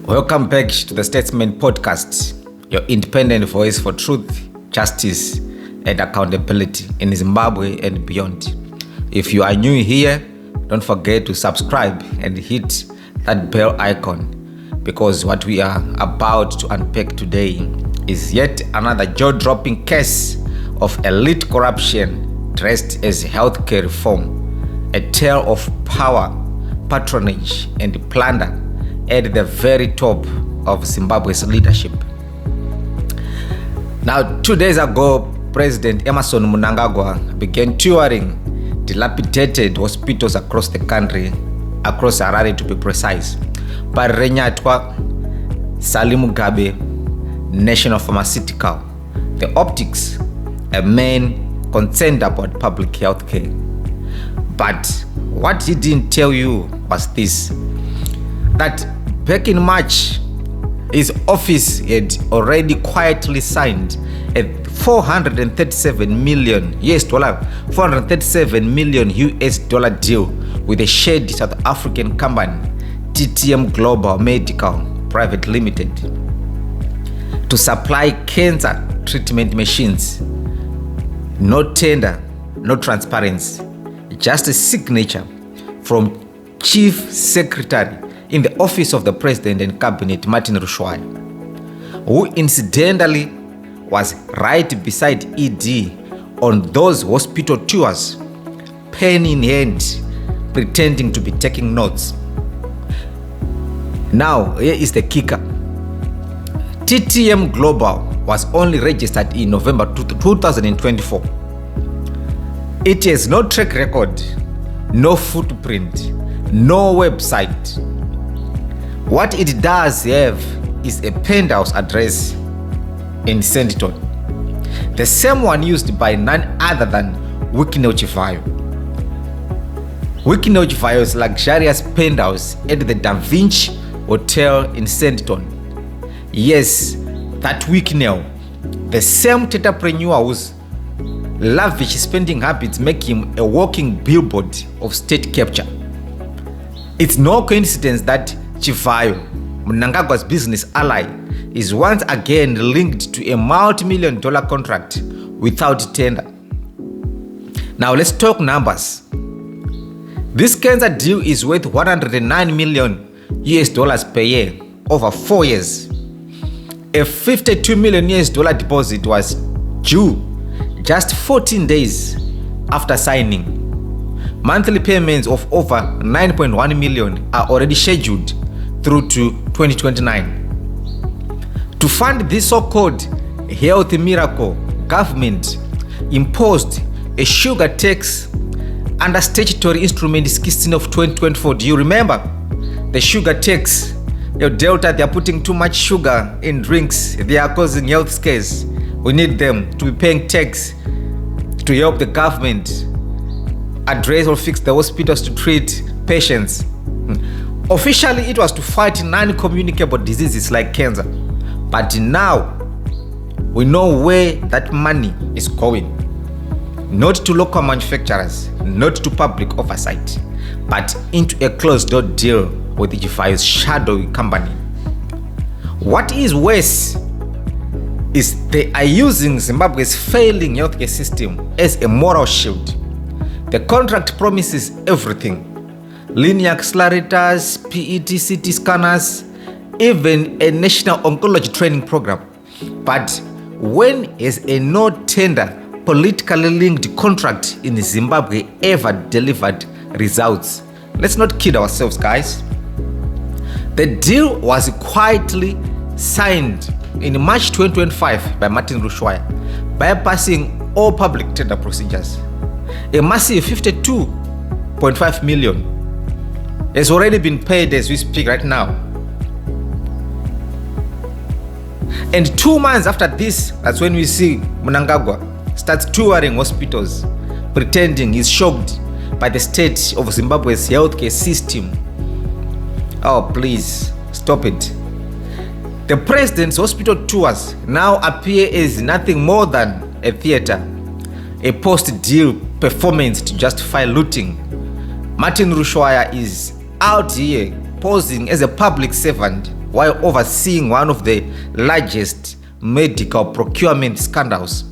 Welcome back to the Statesman Podcast, your independent voice for truth, justice, and accountability in Zimbabwe and beyond. If you are new here, don't forget to subscribe and hit that bell icon, because what we are about to unpack today is yet another jaw-dropping case of elite corruption dressed as healthcare reform, a tale of power, patronage, and plunder at the very top of Zimbabwe's leadership. Now, 2 days ago, President Emmerson Mnangagwa began touring dilapidated hospitals across the country, across Harare to be precise. Parenyatwa, Salim Mugabe, National Pharmaceutical, the optics, a man concerned about public health care. But what he didn't tell you was this, that back in March, his office had already quietly signed a $437 million deal with a shared South African company, TTM Global Medical Private Limited, to supply cancer treatment machines. No tender, no transparency, just a signature from Chief Secretary in the office of the President and Cabinet, Martin Rushwaya, who incidentally was right beside ED on those hospital tours, pen in hand, pretending to be taking notes. Now, here is the kicker. TTM Global was only registered in November 2024. It has no track record, no footprint, no website. What it does have is a Penthouse address in Sandton, the same one used by none other than Mnangagwa. Mnangagwa's luxurious penthouse at the Da Vinci Hotel in Sandton. Yes, that Mnangagwa, the same entrepreneur whose lavish spending habits make him a walking billboard of state capture. It's no coincidence that Chivayo, Mnangagwa's business ally, is once again linked to a multi-million-dollar contract without tender. Now let's talk numbers. This cancer deal is worth $109 million per year over 4 years. A $52 million deposit was due just 14 days after signing. Monthly payments of over $9.1 million are already scheduled through to 2029. To fund this so-called health miracle, government imposed a sugar tax under statutory instrument 16 of 2024. Do you remember the sugar tax? Your Delta, they are putting too much sugar in drinks. They are causing health scares. We need them to be paying tax to help the government address or fix the hospitals to treat patients. Officially, it was to fight non-communicable diseases like cancer. But now, we know where that money is going. Not to local manufacturers, not to public oversight, but into a closed-door deal with the G5's shadowy company. What is worse is they are using Zimbabwe's failing healthcare system as a moral shield. The contract promises everything: linear accelerators, PET CT scanners, even a national oncology training program. But when has a no-tender, politically linked contract in Zimbabwe ever delivered results? Let's not kid ourselves, guys. The deal was quietly signed in March 2025 by Martin Rushwaya, bypassing all public tender procedures. A massive $52.5 million has already been paid as we speak right now. And 2 months after this, that's when we see Mnangagwa starts touring hospitals, pretending he's shocked by the state of Zimbabwe's healthcare system. Oh, please, stop it. The president's hospital tours now appear as nothing more than a theater, a post-deal performance to justify looting. Martin Rushwaya is out here posing as a public servant while overseeing one of the largest medical procurement scandals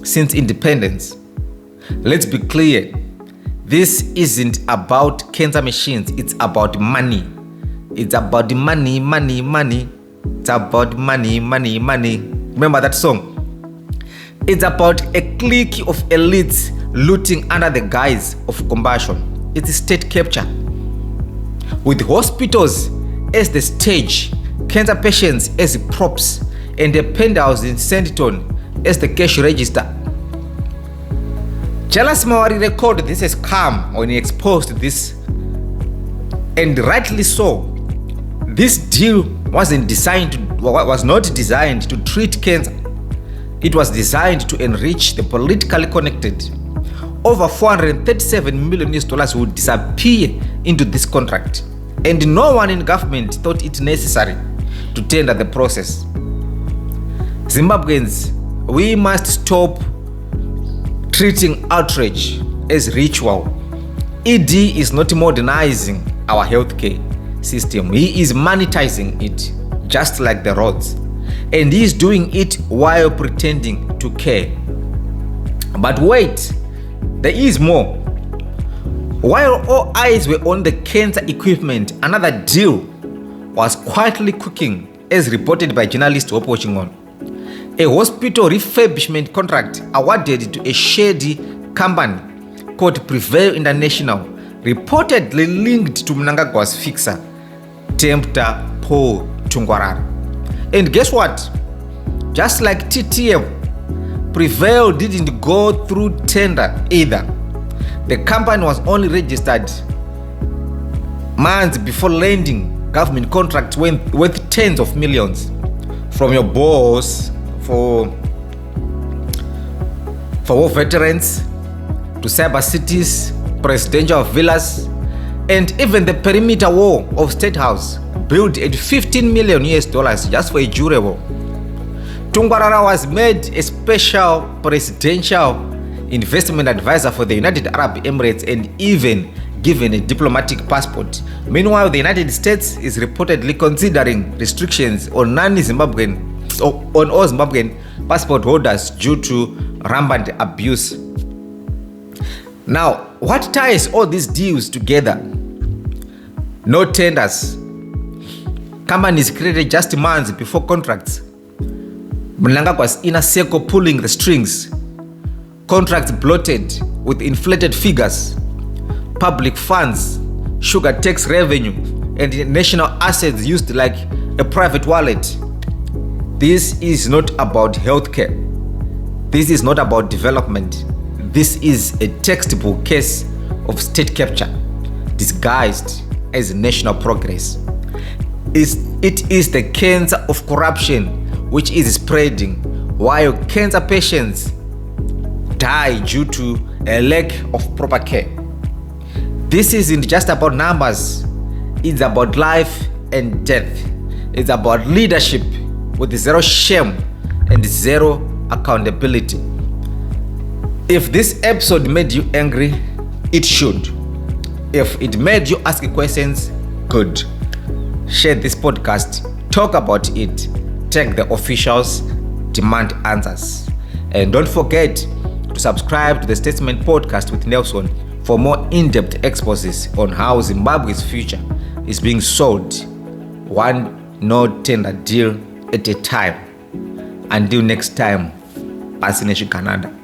since independence. Let's be clear, this isn't about cancer machines, it's about money. It's about money. It's about money. Remember that song? It's about a clique of elites looting under the guise of compassion. It's state capture. With hospitals as the stage, cancer patients as props, and the Penthouse in Centton as the cash register. Jealous Mawari recorded this as calm when he exposed this, and rightly so. This deal was not designed to treat cancer. It was designed to enrich the politically connected. Over $437 million would disappear into this contract, and no one in government thought it necessary to tender the process. Zimbabweans, we must stop treating outrage as ritual. ED is not modernizing our healthcare system. He is monetizing it, just like the roads. And he is doing it while pretending to care. But wait, there is more. While all eyes were on the cancer equipment, another deal was quietly cooking, as reported by journalist Hope Watching On. A hospital refurbishment contract awarded to a shady company called Prevail International, reportedly linked to Mnangagwa's fixer, Tempter Paul Tungwarara. And guess what? Just like TTF, Prevail didn't go through tender either. The company was only registered months before landing government contracts worth tens of millions from your boss for war veterans to cyber cities, presidential villas, and even the perimeter wall of State House, built at $15 million just for a jury war. Tungwarara was made a special presidential investment advisor for the United Arab Emirates and even given a diplomatic passport. Meanwhile, the United States is reportedly considering restrictions on all Zimbabwean passport holders due to rampant abuse. Now, what ties all these deals together? No tenders. Companies created just months before contracts. Mnangagwa's inner circle pulling the strings. Contracts bloated with inflated figures. Public funds, sugar tax revenue, and national assets used like a private wallet. This is not about healthcare. This is not about development. This is a textbook case of state capture disguised as national progress. It is the cancer of corruption which is spreading while cancer patients die due to a lack of proper care. This isn't just about numbers. It's about life and death. It's about leadership with zero shame and zero accountability. If this episode made you angry, it should. If it made you ask questions, good. Share this podcast, talk about it, tag the officials, demand answers. And don't forget to subscribe to the Statesman Podcast with Nelson for more in-depth exposes on how Zimbabwe's future is being sold, one no-tender deal at a time. Until next time, Pasineshi Canada.